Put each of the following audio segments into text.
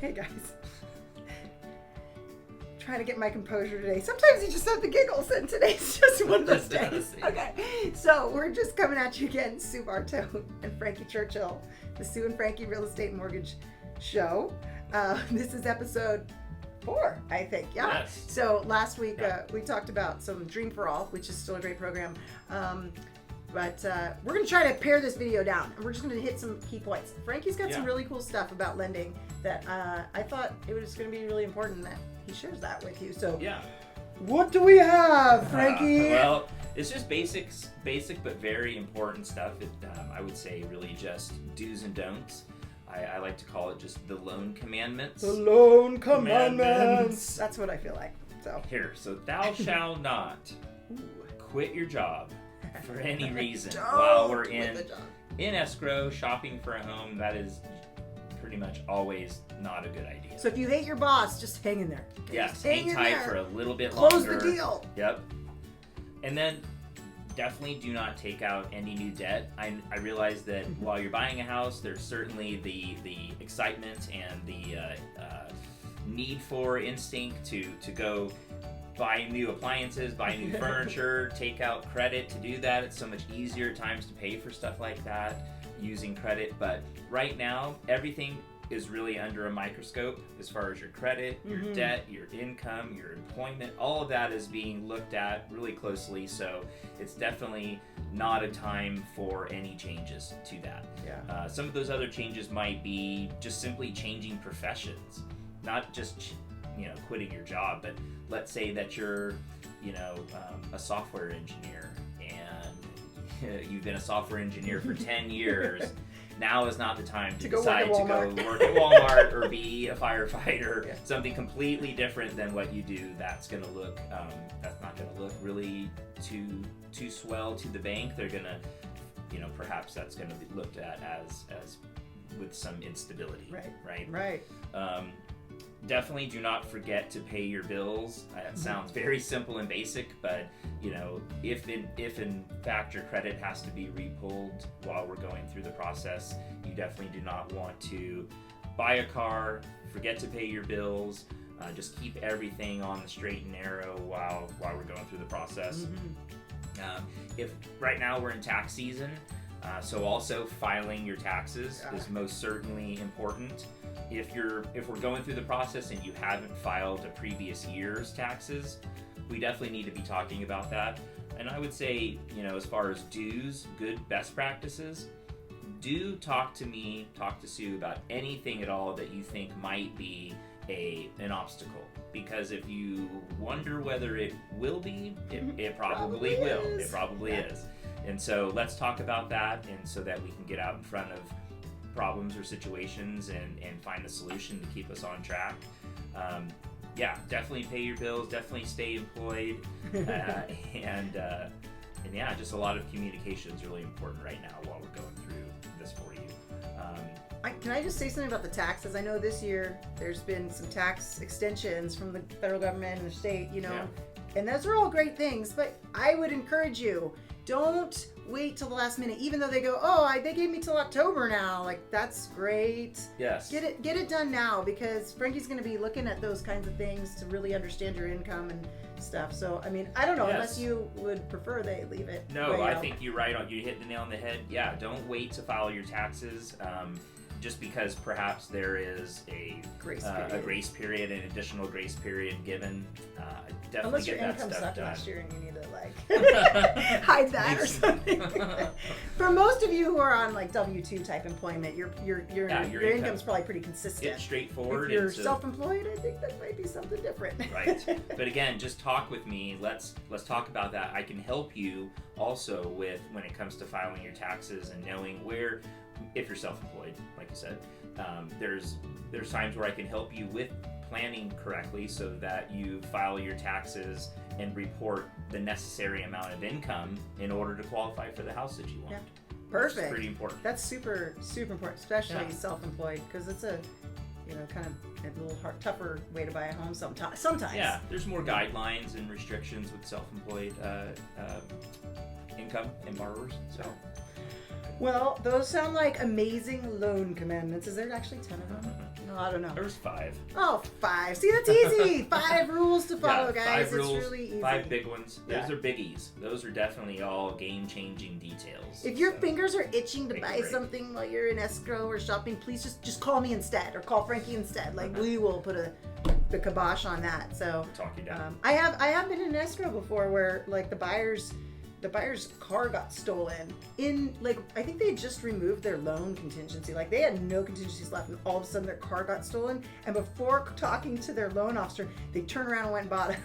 Hey guys. Trying to get my composure today. Sometimes you just have the giggles, and today's just one of those days. Okay, so we're just coming at you again, Sue Bartow and Frankie Churchill, the Sue and Frankie Real Estate Mortgage Show. This is episode 4, I think. Yeah. Yes. So last week we talked about some Dream for All, which is still a great program. But we're going to try to pare this video down, and we're just going to hit some key points. Frankie's got some really cool stuff about lending that I thought it was going to be really important that he shares that with you. So what do we have, Frankie? Well, it's just basic but very important stuff. I would say really just do's and don'ts. I like to call it just the loan commandments. The loan commandments. That's what I feel like. So thou shalt not quit your job for any reason Don't while we're quit in escrow shopping for a home. That is pretty much always not a good idea. So if you hate your boss, just hang in there. Yes, hang tight for a little bit longer. Close the deal. Yep. And then definitely do not take out any new debt. I realize that while you're buying a house, there's certainly the excitement and the need for instinct to go buy new appliances, buy new furniture, take out credit to do that. It's so much easier at times to pay for stuff like that using credit. But right now, everything is really under a microscope as far as your credit, your debt, your income, your employment. All of that is being looked at really closely. So it's definitely not a time for any changes to that. Yeah. Some of those other changes might be just simply changing professions, not just quitting your job, but let's say that you're a software engineer and you've been a software engineer for 10 years. Now is not the time to decide to go work at Walmart or be a firefighter. Something completely different than what you do. That's going to look that's not going to look really too swell to the bank. They're going to perhaps that's going to be looked at as with some instability. Right. Definitely do not forget to pay your bills. That sounds very simple and basic, but if in fact your credit has to be repulled while we're going through the process, you definitely do not want to buy a car, forget to pay your bills. Just keep everything on the straight and narrow while we're going through the process. If right now we're in tax season, so also filing your taxes is most certainly important. If we're going through the process and you haven't filed a previous year's taxes, we definitely need to be talking about that. And I would say, as far as dues, good best practices, do talk to Sue about anything at all that you think might be an obstacle. Because if you wonder whether it will be, it probably will. It probably is. And so let's talk about that, and so that we can get out in front of problems or situations and find a solution to keep us on track. Definitely pay your bills, definitely stay employed, and just a lot of communication is really important right now while we're going through this for you. Can I just say something about the taxes? I know this year there's been some tax extensions from the federal government and the state, and those are all great things, but I would encourage you, don't wait till the last minute, even though they go, they gave me till October now. Like, that's great. Yes. Get it done now, because Frankie's going to be looking at those kinds of things to really understand your income and stuff. So, I mean, I don't know, unless you would prefer they leave it. No, I think you're right on. You hit the nail on the head. Yeah, don't wait to file your taxes. Just because perhaps there is a grace period, an additional grace period given. Definitely unless get your that income stuff sucked done. Last year and you need to hide that or something. For most of you who are on W-2 type employment, your income's probably pretty consistent. It's straightforward. If you're self-employed, I think that might be something different. Right. But again, just talk with me. Let's talk about that. I can help you also with when it comes to filing your taxes and knowing where. If you're self-employed, like you said, there's times where I can help you with planning correctly so that you file your taxes and report the necessary amount of income in order to qualify for the house that you want. Yeah. Perfect. It's pretty important. That's super, super important, especially self-employed, because it's a kind of a little tougher way to buy a home sometimes. Yeah, there's more guidelines and restrictions with self-employed income and borrowers. So. Well, those sound like amazing loan commandments. Is there actually 10 of them? No, Oh, I don't know. There's 5. Oh, 5. See, that's easy. 5 rules to follow, guys. 5 rules, it's really easy. 5 big ones. Those Yeah. are biggies. Those are definitely all game-changing details. If your fingers are itching to Take a buy break. something while you're in escrow or shopping, please just call me instead, or call Frankie instead. Like, we will put the kibosh on that. So Talk you down. I have been in an escrow before where like the buyer's car got stolen in, like, I think they had just removed their loan contingency. Like, they had no contingencies left, and all of a sudden their car got stolen, and before talking to their loan officer, they turned around and went and bought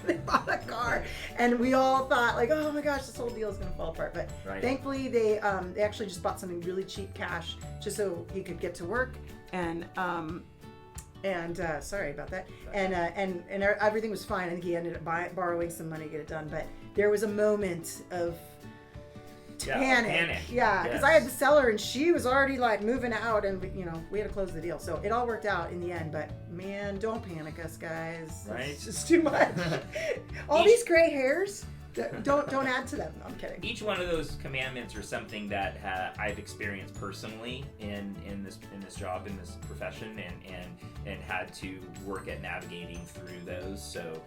they bought a car, and we all thought like, oh my gosh, this whole deal is gonna fall apart. But thankfully they actually just bought something really cheap cash just so he could get to work, and sorry about that, and everything was fine. I think he ended up borrowing some money to get it done, but there was a moment of panic. Yeah, because I had to sell her, and she was already like moving out, and we had to close the deal. So it all worked out in the end. But man, don't panic us, guys. Right? It's just too much. All these gray hairs. Don't add to them. No, I'm kidding. Each one of those commandments are something that I've experienced personally in this job, in this profession, and had to work at navigating through those. So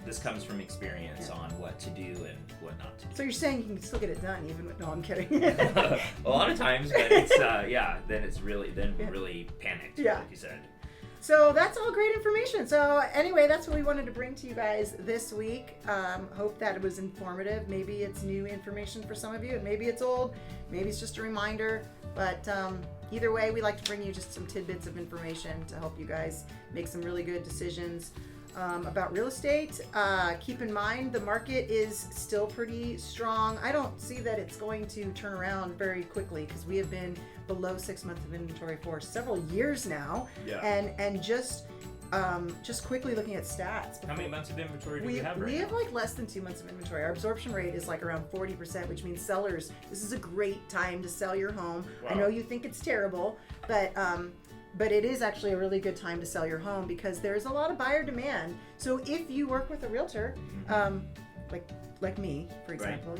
this comes from experience on what to do and what not to do. So you're saying you can still get it done even with, no, I'm kidding. A lot of times, but it's then it's really really panicked, like you said. So that's all great information. So anyway, that's what we wanted to bring to you guys this week. Hope that it was informative. Maybe it's new information for some of you, and maybe it's old. Maybe it's just a reminder. But either way, we like to bring you just some tidbits of information to help you guys make some really good decisions about real estate. Keep in mind, the market is still pretty strong. I don't see that it's going to turn around very quickly because we have been below 6 months of inventory for several years now. Yeah. And just quickly looking at stats. How many months of inventory do we have right now? We have like less than 2 months of inventory. Our absorption rate is like around 40%, which means sellers, this is a great time to sell your home. Wow. I know you think it's terrible, but it is actually a really good time to sell your home because there's a lot of buyer demand. So if you work with a realtor, like me, for example,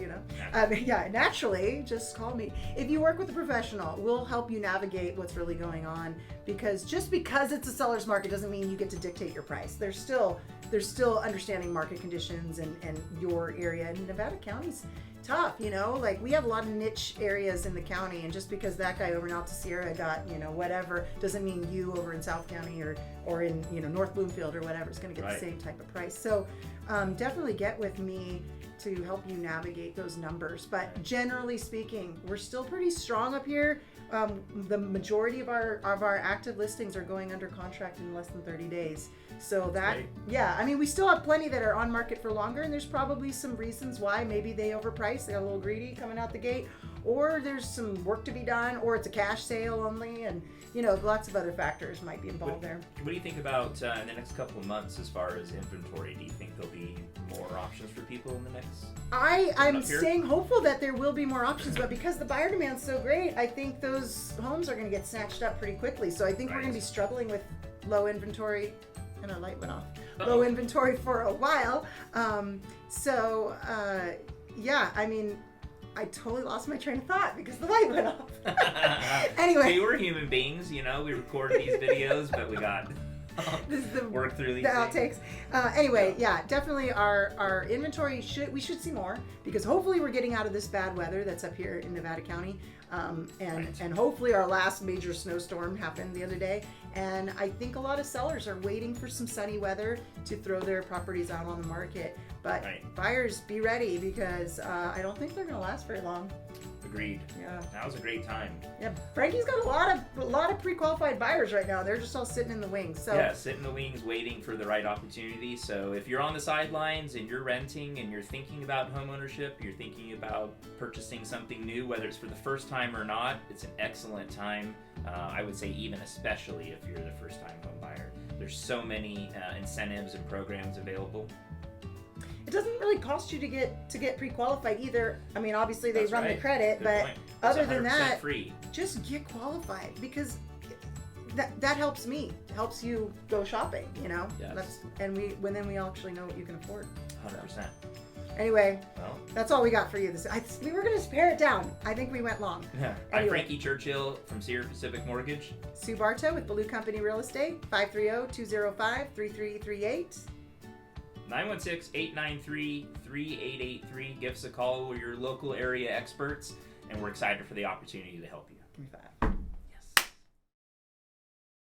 naturally, just call me. If you work with a professional, we'll help you navigate what's really going on, because just because it's a seller's market doesn't mean you get to dictate your price. There's still understanding market conditions and your area. And Nevada County's tough, like we have a lot of niche areas in the county, and just because that guy over in Alta Sierra got whatever doesn't mean you over in South County or in North Bloomfield or whatever is going to get the same type of price. So definitely get with me to help you navigate those numbers. But generally speaking, we're still pretty strong up here. The majority of our active listings are going under contract in less than 30 days. So we still have plenty that are on market for longer, and there's probably some reasons why. Maybe they overpriced, they got a little greedy coming out the gate, or there's some work to be done, or it's a cash sale only, and lots of other factors might be involved there. What do you think about in the next couple of months as far as inventory? Do you think there'll be more options for people in the next? I'm staying hopeful that there will be more options, but because the buyer demand's so great, I think those homes are going to get snatched up pretty quickly. So I think we're going to be struggling with low inventory, and our light went off. Low inventory for a while. I totally lost my train of thought because the light went off. Anyway. We were human beings, we record these videos, but we got work through these outtakes. Definitely our inventory we should see more, because hopefully we're getting out of this bad weather that's up here in Nevada County. And hopefully our last major snowstorm happened the other day. And I think a lot of sellers are waiting for some sunny weather to throw their properties out on the market. But buyers, be ready, because I don't think they're going to last very long. Agreed. Yeah. Now's a great time. Yeah. Frankie's got a lot of pre-qualified buyers right now. They're just all sitting in the wings. So sit in the wings waiting for the right opportunity. So if you're on the sidelines and you're renting and you're thinking about home ownership, you're thinking about purchasing something new, whether it's for the first time or not, it's an excellent time. I would say even especially if you're the first time home buyer. There's so many incentives and programs available. It doesn't really cost you to get pre-qualified either. I mean, obviously they run the credit, but other than that, free. Just get qualified, because that helps me. It helps you go shopping, Yes. Then we actually know what you can afford. 100%. Anyway, Well, that's all we got for you. We were going to pare it down. I think we went long. I'm Anyway. Frankie Churchill from Sierra Pacific Mortgage. Sue Bartow with Ballou Company Real Estate, 530-205-3338. 916-893-3883. Give us a call. We're your local area experts, and we're excited for the opportunity to help you. Give me 5.